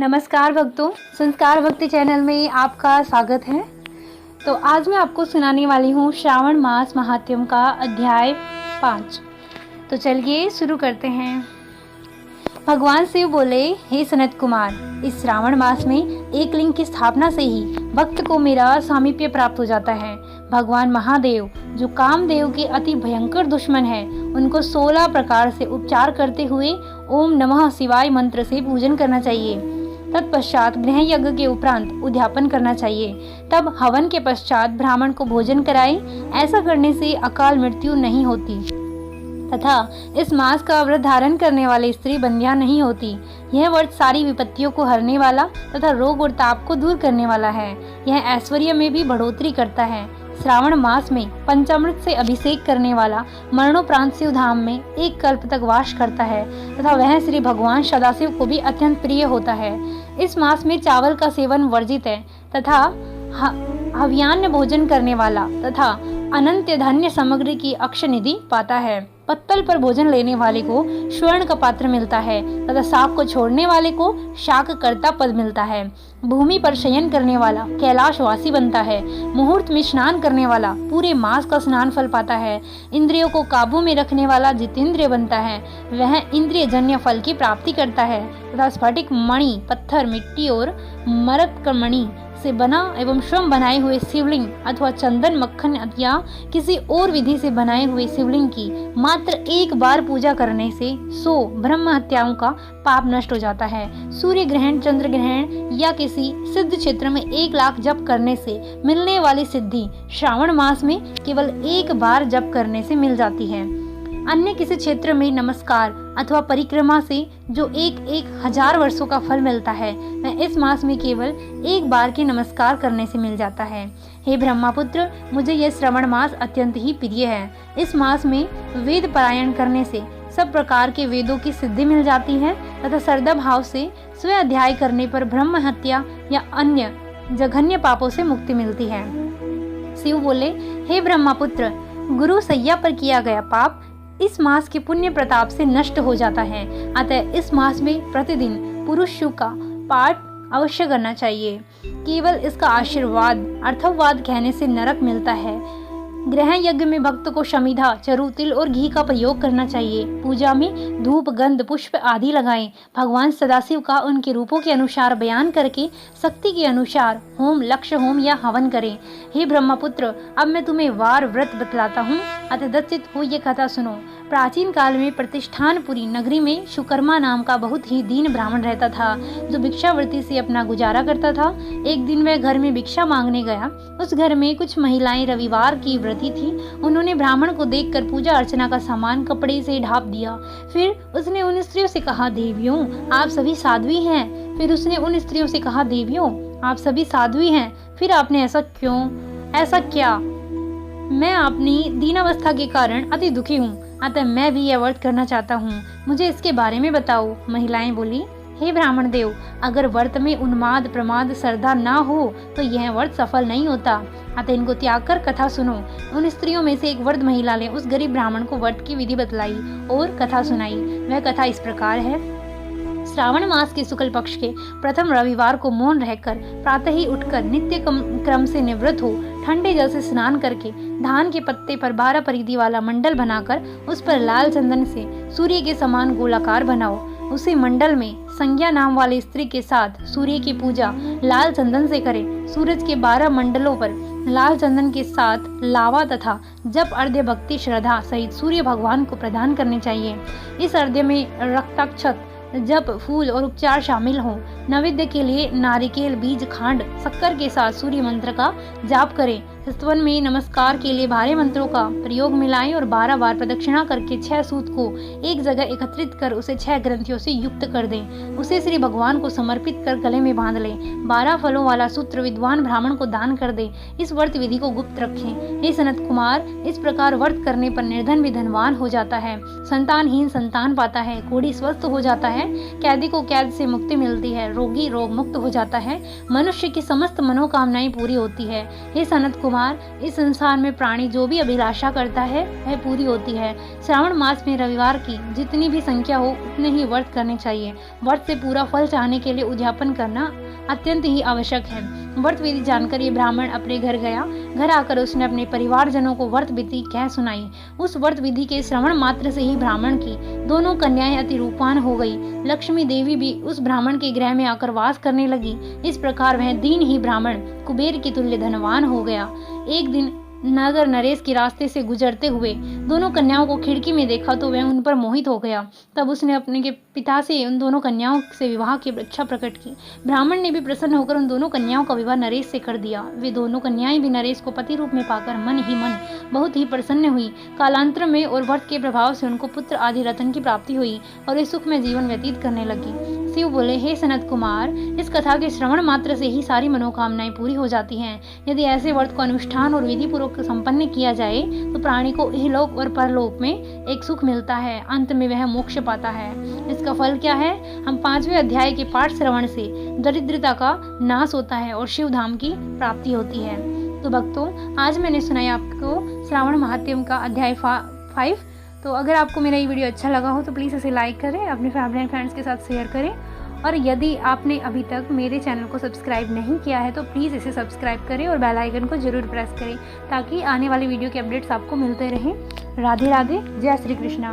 नमस्कार भक्तों, संस्कार भक्ति चैनल में आपका स्वागत है। तो आज मैं आपको सुनाने वाली हूँ श्रावण मास महात्म्य का अध्याय 5। तो चलिए शुरू करते हैं। भगवान शिव बोले, हे सनत कुमार, इस श्रावण मास में एक लिंग की स्थापना से ही भक्त को मेरा सामीप्य प्राप्त हो जाता है। भगवान महादेव जो कामदेव के अति भयंकर दुश्मन है, उनको 16 प्रकार से उपचार करते हुए ओम नमः शिवाय मंत्र से पूजन करना चाहिए। तत्पश्चात गृह यज्ञ के उपरांत उद्यापन करना चाहिए। तब हवन के पश्चात ब्राह्मण को भोजन कराएं। ऐसा करने से अकाल मृत्यु नहीं होती तथा इस मास का व्रत धारण करने वाली स्त्री बंध्या नहीं होती। यह व्रत सारी विपत्तियों को हरने वाला तथा रोग और ताप को दूर करने वाला है। यह ऐश्वर्य में भी बढ़ोतरी करता है। श्रावण मास में पंचामृत से अभिषेक करने वाला मरणोपरांत शिव धाम में एक कल्प तक वास करता है तथा वह श्री भगवान सदाशिव को भी अत्यंत प्रिय होता है। इस मास में चावल का सेवन वर्जित है तथा हव्यान्न भोजन करने वाला तथा अनंत धन्य सामग्री की अक्षय निधि पाता है। पत्तल पर भोजन लेने वाले को स्वर्ण का पात्र मिलता है तथा सांप को छोड़ने वाले को शाक कर्ता पद मिलता है। भूमि पर शयन करने वाला कैलाशवासी बनता है। मुहूर्त में स्नान करने वाला पूरे मास का स्नान फल पाता है। इंद्रियों को काबू में रखने वाला जितेंद्रिय बनता है। वह इंद्रिय जन्य फल की प्राप्ति करता है तथा स्फटिक मणि, पत्थर, मिट्टी और मरक मणि से बना एवं स्वयं बनाए हुए शिवलिंग अथवा चंदन, मक्खन या किसी और विधि से बनाए हुए शिवलिंग की मात्र एक बार पूजा करने से 100 ब्रह्म हत्याओं का पाप नष्ट हो जाता है। सूर्य ग्रहण, चंद्र ग्रहण या किसी सिद्ध क्षेत्र में 1 लाख जप करने से मिलने वाली सिद्धि श्रावण मास में केवल एक बार जप करने से मिल जाती है। अन्य किसी क्षेत्र में नमस्कार अथवा परिक्रमा से जो 1,000 वर्षों का फल मिलता है, वह इस मास में केवल एक बार के नमस्कार करने से मिल जाता है। हे ब्रह्मपुत्र, मुझे यह श्रावण मास अत्यंत ही प्रिय है। इस मास में वेद पारायण करने से सब प्रकार के वेदों की सिद्धि मिल जाती है तथा श्रद्धा भाव से स्व अध्याय करने पर ब्रह्म हत्या या अन्य जघन्य पापों से मुक्ति मिलती है। शिव बोले, हे ब्रह्मपुत्र, गुरु सैया पर किया गया पाप इस मास के पुण्य प्रताप से नष्ट हो जाता है। अतः इस मास में प्रतिदिन पुरुष शिव का पाठ अवश्य करना चाहिए। केवल इसका आशीर्वाद अर्थवाद कहने से नरक मिलता है। गृह यज्ञ में भक्त को शमिधा, चरु, तिल और घी का प्रयोग करना चाहिए। पूजा में धूप, गंध, पुष्प आदि लगाएं। भगवान सदाशिव का उनके रूपों के अनुसार बयान करके शक्ति के अनुसार होम, लक्ष्य होम या हवन करें। हे ब्रह्मपुत्र, अब मैं तुम्हें वार व्रत बतलाता हूँ, अतः दत्त हो ये कथा सुनो। प्राचीन काल में प्रतिष्ठानपुरी नगरी में सुकर्मा नाम का बहुत ही दीन ब्राह्मण रहता था, जो भिक्षावृत्ति से अपना गुजारा करता था। एक दिन वह घर में भिक्षा मांगने गया। उस घर में कुछ महिलाएं रविवार की व्रती थी। उन्होंने ब्राह्मण को देखकर पूजा अर्चना का सामान कपड़े से ढाप दिया। फिर उसने उन स्त्रियों से कहा, देवियों, आप सभी साध्वी हैं। फिर उसने उन स्त्रियों से कहा, देवियों, आप सभी साध्वी हैं, फिर आपने ऐसा क्यों, ऐसा क्या? मैं अपनी दीनावस्था के कारण अति दुखी हूँ, अतः मैं भी यह व्रत करना चाहता हूँ। मुझे इसके बारे में बताओ। महिलाएं बोली, हे ब्राह्मण देव, अगर व्रत में उन्माद, प्रमाद, श्रद्धा ना हो तो यह व्रत सफल नहीं होता। अतः इनको त्याग कर कथा सुनो। उन स्त्रियों में से एक वृद्ध महिला ने उस गरीब ब्राह्मण को व्रत की विधि बतलाई और कथा सुनाई। वह कथा इस प्रकार है। श्रावण मास के शुक्ल पक्ष के प्रथम रविवार को मौन रहकर प्रातः ही उठकर नित्य क्रम से निवृत्त हो ठंडे जल से स्नान करके धान के पत्ते पर 12 परिधि वाला मंडल बनाकर उस पर लाल चंदन से सूर्य के समान गोलाकार बनाओ। उसी मंडल में संज्ञा नाम वाली स्त्री के साथ सूर्य की पूजा लाल चंदन से करें। सूरज के 12 मंडलों पर लाल चंदन के साथ लावा तथा जप अर्घ्य भक्ति श्रद्धा सहित सूर्य भगवान को प्रदान करने चाहिए। इस अर्घ्य में रक्ताक्षत, जप, फूल और उपचार शामिल हो। नैवेद्य के लिए नारिकेल, बीज, खांड, शक्कर के साथ सूर्य मंत्र का जाप करें। स्तवन में नमस्कार के लिए भारे मंत्रों का प्रयोग मिलाएं और 12 बार प्रदक्षिणा करके 6 सूत को एक जगह एकत्रित कर उसे 6 ग्रंथियों से युक्त कर दें। उसे श्री भगवान को समर्पित कर गले में बांध लें। 12 फलों वाला सूत्र विद्वान ब्राह्मण को दान कर दें। इस व्रत विधि को गुप्त रखें। हे सनत कुमार, इस प्रकार व्रत करने पर निर्धन भी धनवान हो जाता है, संतानहीन संतान पाता है, कोढ़ी स्वस्थ हो जाता है, कैदी को कैद से मुक्ति मिलती है, रोगी रोग मुक्त हो जाता है, मनुष्य की समस्त मनोकामनाएं पूरी होती है। हे सनत कुमार, कुमार, इस संसार में प्राणी जो भी अभिलाषा करता है वह पूरी होती है। श्रावण मास में रविवार की जितनी भी संख्या हो उतने ही व्रत करने चाहिए। व्रत से पूरा फल चाहने के लिए उद्यापन करना अत्यंत ही आवश्यक है। व्रत विधि जानकर ये ब्राह्मण अपने घर गया। घर आकर उसने अपने परिवारजनों को व्रत विधि कह सुनाई। उस व्रत विधि के श्रवण मात्र से ही ब्राह्मण की दोनों कन्याएं अति रूपवान हो गई। लक्ष्मी देवी भी उस ब्राह्मण के गृह में आकर वास करने लगी। इस प्रकार वह दीन ही ब्राह्मण कुबेर के तुल्य धनवान हो गया। एक दिन नगर नरेश के रास्ते से गुजरते हुए दोनों कन्याओं को खिड़की में देखा तो वह उन पर मोहित हो गया। तब उसने अपने के पिता से उन दोनों कन्याओं से विवाह की इच्छा प्रकट की। ब्राह्मण ने भी प्रसन्न होकर उन दोनों कन्याओं का विवाह नरेश से कर दिया। वे दोनों कन्याएं भी नरेश को पति रूप में पाकर मन ही मन बहुत ही प्रसन्न हुई। कालांतर में और व्रत के प्रभाव से उनको पुत्र आदि रत्न की प्राप्ति हुई और वे सुख में जीवन व्यतीत करने लगी। शिव बोले, हे सनत कुमार, इस कथा के श्रवण मात्र से ही सारी मनोकामनाएं पूरी हो जाती हैं। यदि ऐसे व्रत को अनुष्ठान और विधि पूर्वक संपन्न किया जाए तो प्राणी को इहलोक और परलोक में एक सुख मिलता है। अंत में वह मोक्ष पाता है। इसका फल क्या है? हम 5वें अध्याय के पाठ श्रवण से दरिद्रता का नाश होता है और शिव धाम की प्राप्ति होती है। तो भक्तों, आज मैंने सुनाई आपको श्रावण महात्म्य का अध्याय 5। तो अगर आपको मेरा ये वीडियो अच्छा लगा हो तो प्लीज़ इसे लाइक करें, अपने फैमिली एंड फ्रेंड्स के साथ शेयर करें। और यदि आपने अभी तक मेरे चैनल को सब्सक्राइब नहीं किया है तो प्लीज़ इसे सब्सक्राइब करें और बेल आइकन को जरूर प्रेस करें ताकि आने वाली वीडियो के अपडेट्स आपको मिलते रहें। राधे राधे, जय श्री कृष्णा।